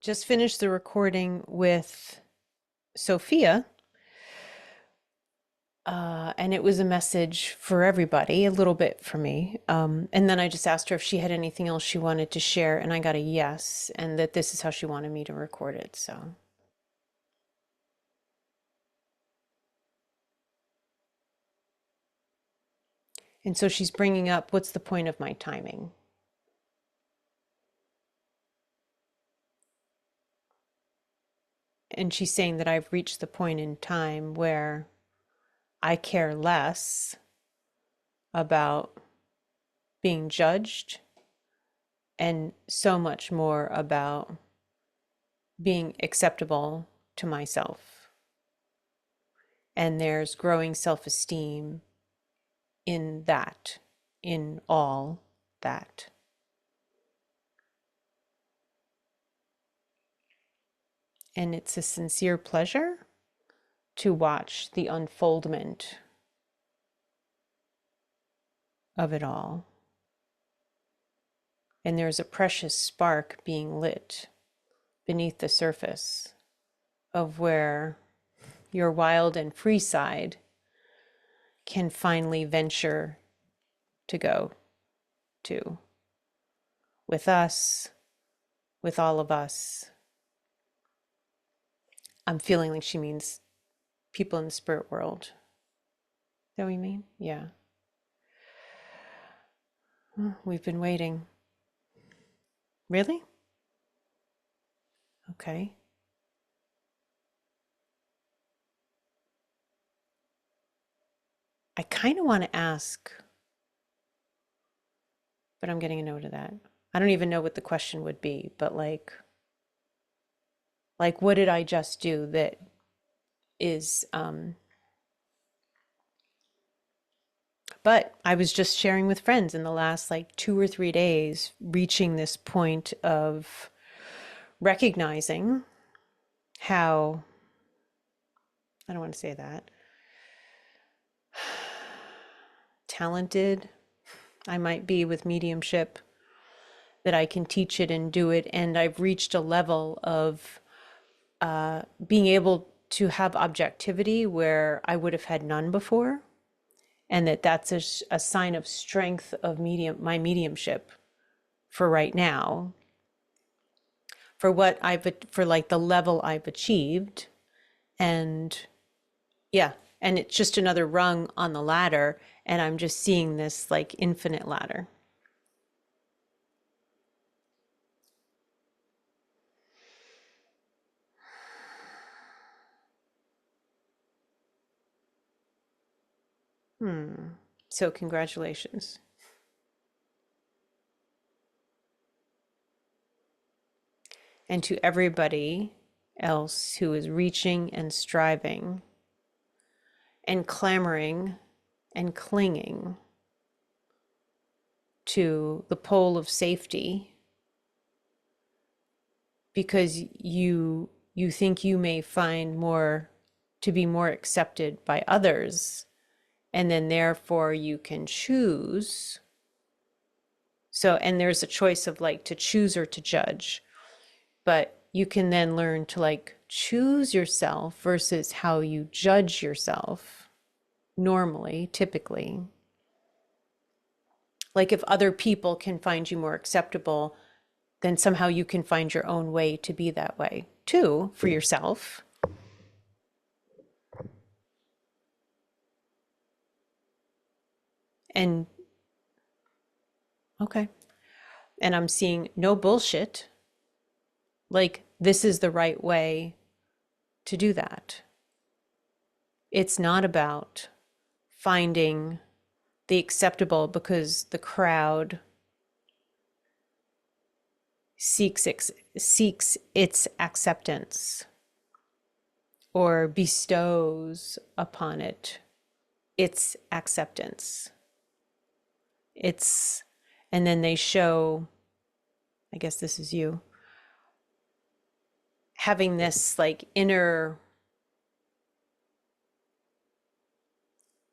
just finished the recording with Sophia, and it was a message for everybody, a little bit for me. And then I just asked her if she had anything else she wanted to share, and I got a yes, and that this is how she wanted me to record it. And so she's bringing up, what's the point of my timing? And she's saying that I've reached the point in time where I care less about being judged and so much more about being acceptable to myself. And there's growing self-esteem in that, in all that. And it's a sincere pleasure to watch the unfoldment of it all. And there's a precious spark being lit beneath the surface of where your wild and free side can finally venture to go to, with us, with all of us. I'm feeling like she means people in the spirit world. Is that what you mean? Yeah. We've been waiting. Really? Okay. I kind of want to ask, but I'm getting a no to that. I don't even know what the question would be, but what did I just do that is but I was just sharing with friends in the last 2 or 3 days, reaching this point of recognizing how, I don't want to say that, talented I might be with mediumship, that I can teach it and do it. And I've reached a level of being able to have objectivity where I would have had none before. And that's a sign of strength of my mediumship for right now, for the level I've achieved. And yeah, and it's just another rung on the ladder, and I'm just seeing this infinite ladder. So congratulations. And to everybody else who is reaching and striving and clamoring and clinging to the pole of safety because you think you may find more to be more accepted by others, and then therefore you can choose. And there's a choice of to choose or to judge, but you can then learn to choose yourself versus how you judge yourself normally, typically. If other people can find you more acceptable, then somehow you can find your own way to be that way too, for yourself. And okay. And I'm seeing no bullshit. This is the right way to do that. It's not about finding the acceptable because the crowd seeks its acceptance or bestows upon it its acceptance. And then they show, I guess this is you, having this inner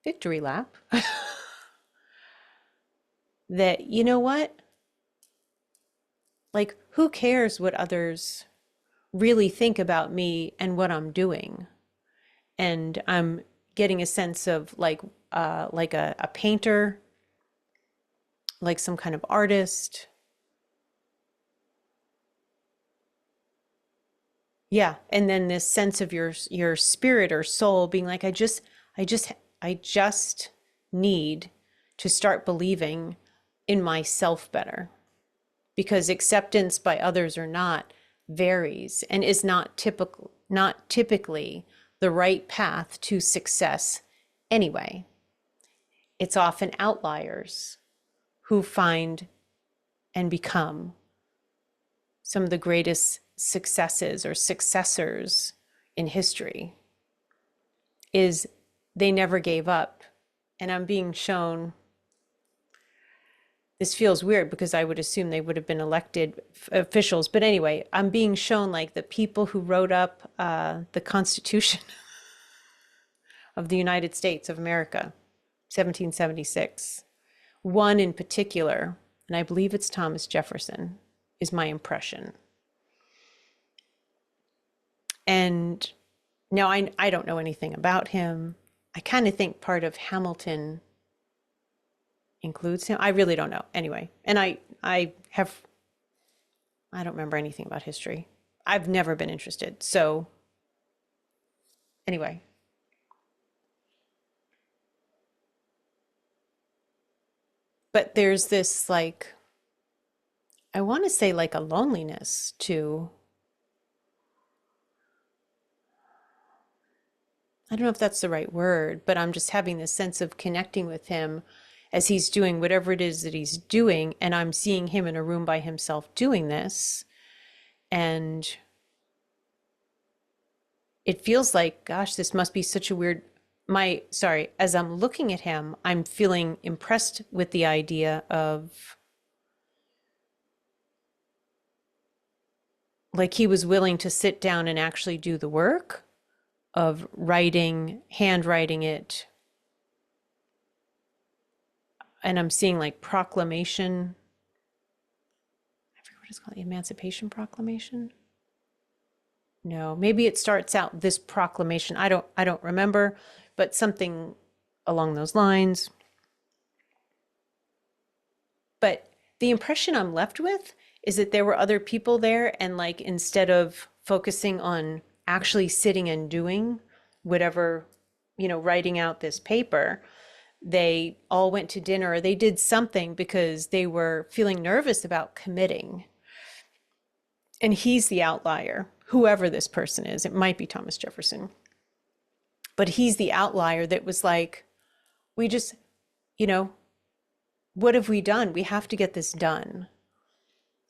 victory lap that, you know what? Who cares what others really think about me and what I'm doing. And I'm getting a sense of like a painter, like some kind of artist. Yeah, and then this sense of your spirit or soul being like, I just, I just need to start believing in myself better, because acceptance by others or not varies and is not typically the right path to success anyway. It's often outliers who find and become some of the greatest successes or successors in history. Is they never gave up. And I'm being shown, this feels weird because I would assume they would have been elected officials. But anyway, I'm being shown like the people who wrote up the Constitution of the United States of America, 1776. One in particular, and I believe it's Thomas Jefferson, is my impression. And now I don't know anything about him. I kind of think part of Hamilton includes him. I really don't know. Anyway, and I don't remember anything about history. I've never been interested. So anyway, but there's this like, I want to say like a loneliness to, I don't know if that's the right word, but I'm just having this sense of connecting with him as he's doing whatever it is that he's doing. And I'm seeing him in a room by himself doing this. And it feels like, gosh, this must be such a weird, sorry, as I'm looking at him, I'm feeling impressed with the idea of like he was willing to sit down and actually do the work of writing, handwriting it. And I'm seeing like proclamation. I forget what it's called, the Emancipation Proclamation. No, maybe it starts out this proclamation. I don't remember, but something along those lines. But the impression I'm left with is that there were other people there, and like instead of focusing on actually sitting and doing whatever, writing out this paper, they all went to dinner or they did something because they were feeling nervous about committing. And he's the outlier, whoever this person is. It might be Thomas Jefferson, but he's the outlier that was like, we just, you know, what have we done? We have to get this done.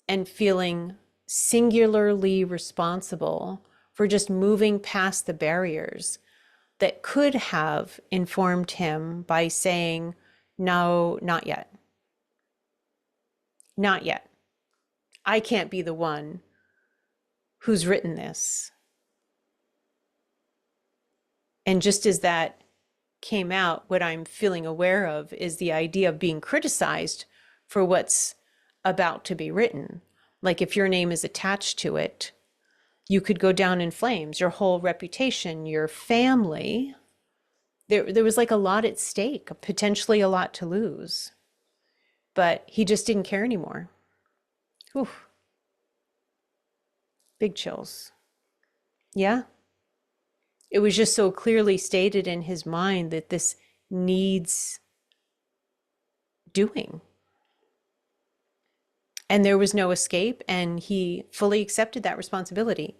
And feeling singularly responsible for just moving past the barriers that could have informed him by saying, no, not yet. Not yet. I can't be the one who's written this. And just as that came out, what I'm feeling aware of is the idea of being criticized for what's about to be written. Like if your name is attached to it, you could go down in flames, your whole reputation, your family. There was like a lot at stake, potentially a lot to lose. But he just didn't care anymore. Whew, big chills. Yeah. It was just so clearly stated in his mind that this needs doing. And there was no escape, and he fully accepted that responsibility.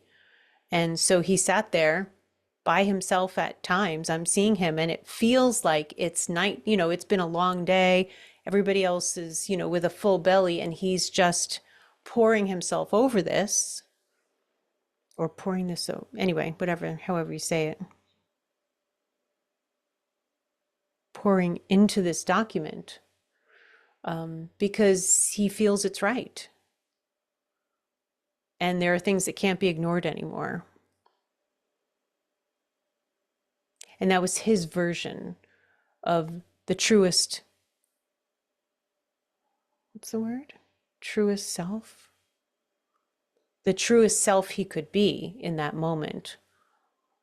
And so he sat there by himself at times. I'm seeing him, and it feels like it's night, it's been a long day. Everybody else is, with a full belly, and he's just pouring himself over this, or pouring this, so anyway, whatever, however you say it, pouring into this document, because he feels it's right. And there are things that can't be ignored anymore. And that was his version of the truest, what's the word? Truest self? the truest self he could be in that moment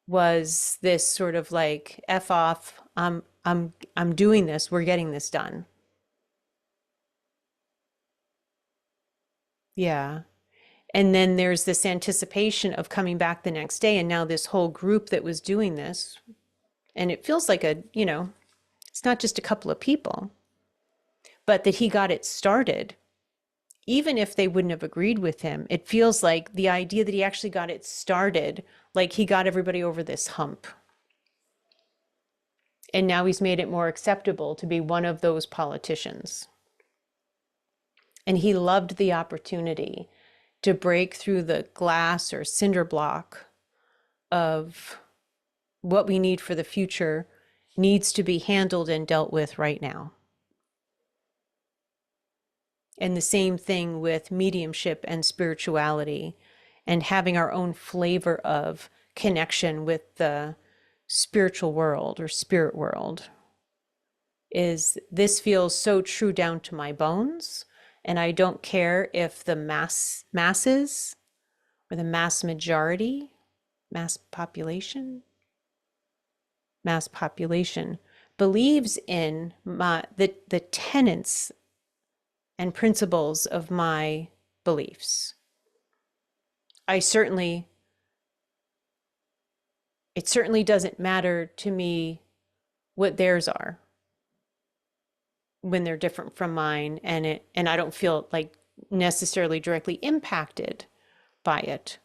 was this sort of like F off, I'm doing this, we're getting this done. Yeah. And then there's this anticipation of coming back the next day, and now this whole group that was doing this, and it feels like it's not just a couple of people, but that he got it started. Even if they wouldn't have agreed with him, it feels like the idea that he actually got it started, like he got everybody over this hump. And now he's made it more acceptable to be one of those politicians. And he loved the opportunity to break through the glass or cinder block of what we need for the future needs to be handled and dealt with right now. And the same thing with mediumship and spirituality and having our own flavor of connection with the spiritual world or spirit world. Is this feels so true down to my bones, and I don't care if the masses or the mass majority, mass population believes in the tenets and principles of my beliefs. It certainly doesn't matter to me what theirs are when they're different from mine, and I don't feel like necessarily directly impacted by it.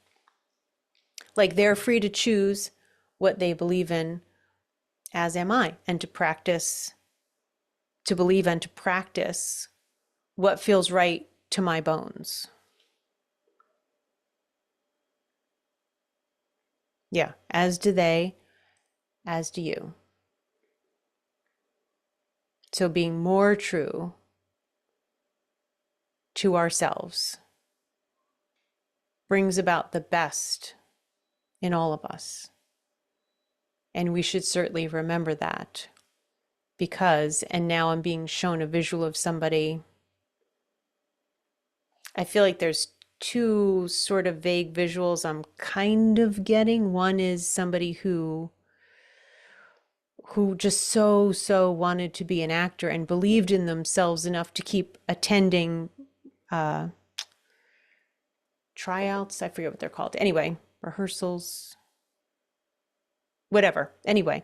Like they're free to choose what they believe in, as am I, and to believe and to practice what feels right to my bones. Yeah, as do they, as do you. So being more true to ourselves brings about the best in all of us. And we should certainly remember that because, and now I'm being shown a visual of somebody. I feel like there's two sort of vague visuals I'm kind of getting. One is somebody who just so wanted to be an actor and believed in themselves enough to keep attending tryouts. I forget what they're called. Anyway, rehearsals, whatever. Anyway,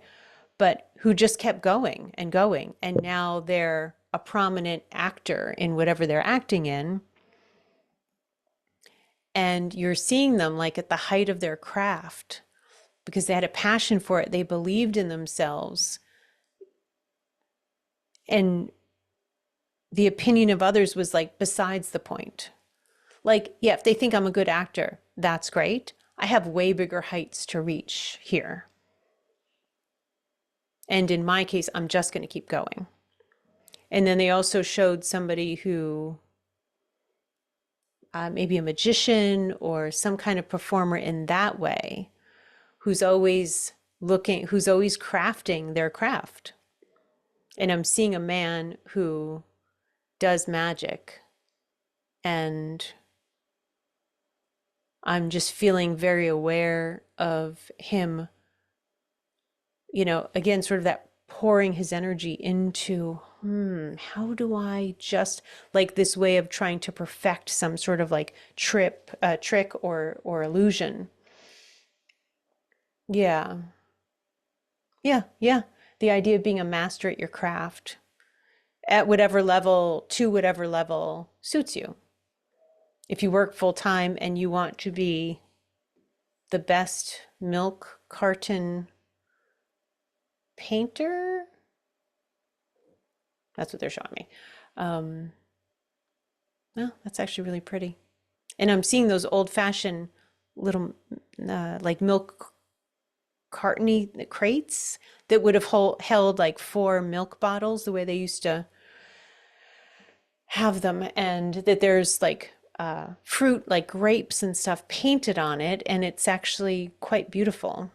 but who just kept going and going. And now they're a prominent actor in whatever they're acting in. And you're seeing them like at the height of their craft because they had a passion for it. They believed in themselves. And the opinion of others was like besides the point. Like, yeah, if they think I'm a good actor, that's great. I have way bigger heights to reach here. And in my case, I'm just going to keep going. And then they also showed somebody who maybe a magician or some kind of performer in that way, who's always crafting their craft. And I'm seeing a man who does magic, and I'm just feeling very aware of him, again, sort of that pouring his energy into, how do I just like this way of trying to perfect some sort of like trick or illusion. Yeah. Yeah. Yeah. The idea of being a master at your craft at whatever level, to whatever level suits you. If you work full time and you want to be the best milk carton painter, that's what they're showing me. No, that's actually really pretty. And I'm seeing those old-fashioned little like milk cartony crates that would have held like 4 milk bottles the way they used to have them, and that there's like fruit like grapes and stuff painted on it, and it's actually quite beautiful.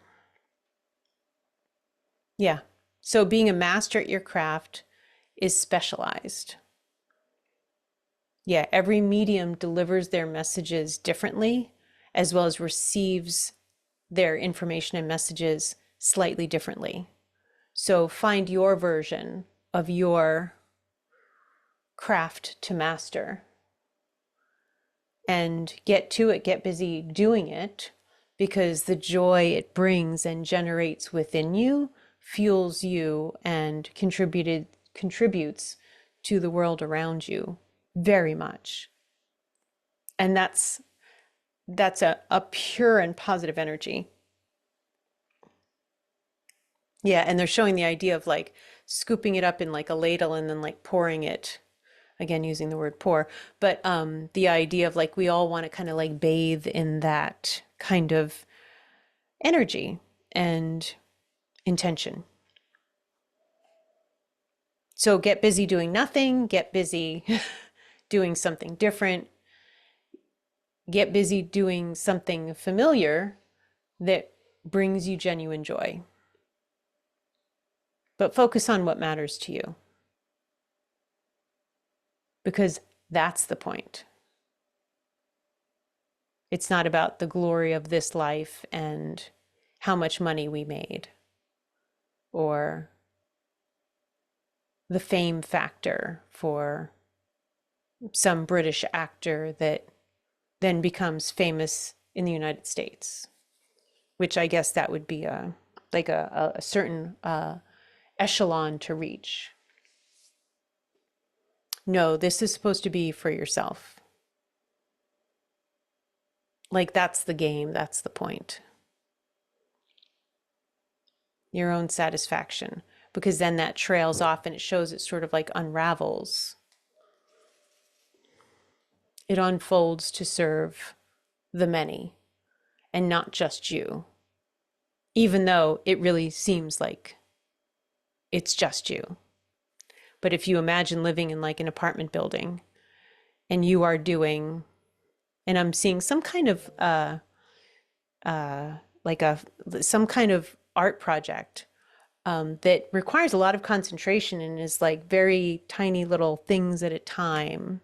Yeah. So being a master at your craft is specialized. Yeah, every medium delivers their messages differently, as well as receives their information and messages slightly differently. So find your version of your craft to master and get to it, get busy doing it, because the joy it brings and generates within you fuels you and contributes to the world around you very much. And that's a pure and positive energy. Yeah, and they're showing the idea of like scooping it up in like a ladle and then like pouring it, again using the word pour, but the idea of like we all want to kind of like bathe in that kind of energy and intention. So get busy doing nothing, get busy doing something different, get busy doing something familiar that brings you genuine joy. But focus on what matters to you, because that's the point. It's not about the glory of this life and how much money we made or the fame factor for some British actor that then becomes famous in the United States, which I guess that would be a certain echelon to reach. No, this is supposed to be for yourself. Like that's the game, that's the point. Your own satisfaction, because then that trails off and it shows it sort of like unravels. It unfolds to serve the many and not just you, even though it really seems like it's just you. But if you imagine living in like an apartment building and you are doing, and I'm seeing some kind of like a some kind of art project that requires a lot of concentration and is like very tiny little things at a time.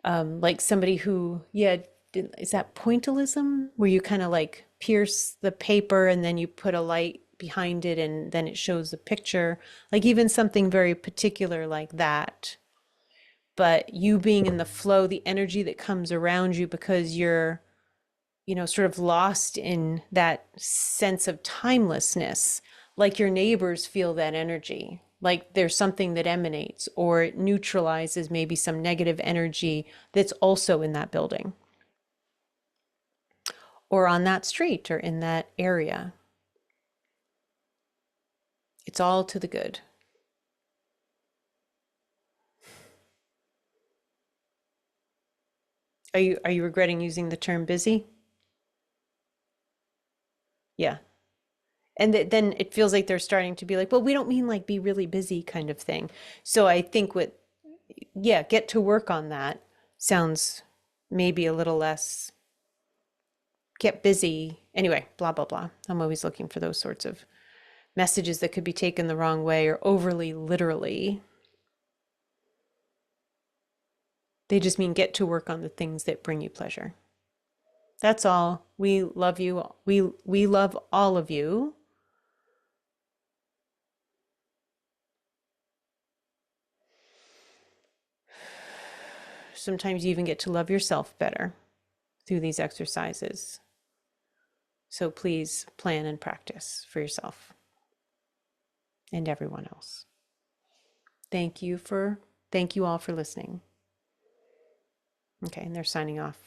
Like somebody who, yeah, is that pointillism, where you kind of like pierce the paper and then you put a light behind it and then it shows the picture, like even something very particular like that. But you being in the flow, the energy that comes around you because you're, sort of lost in that sense of timelessness, like your neighbors feel that energy, like there's something that emanates or it neutralizes maybe some negative energy that's also in that building or on that street or in that area. It's all to the good. Are you regretting using the term busy? Yeah. And then it feels like they're starting to be like, well, we don't mean like be really busy kind of thing. So I think yeah, get to work on that sounds maybe a little less get busy. Anyway, blah, blah, blah. I'm always looking for those sorts of messages that could be taken the wrong way or overly literally. They just mean get to work on the things that bring you pleasure. That's all. We love you. We love all of you. Sometimes you even get to love yourself better through these exercises. So please plan and practice for yourself and everyone else. Thank you all for listening. Okay, and they're signing off.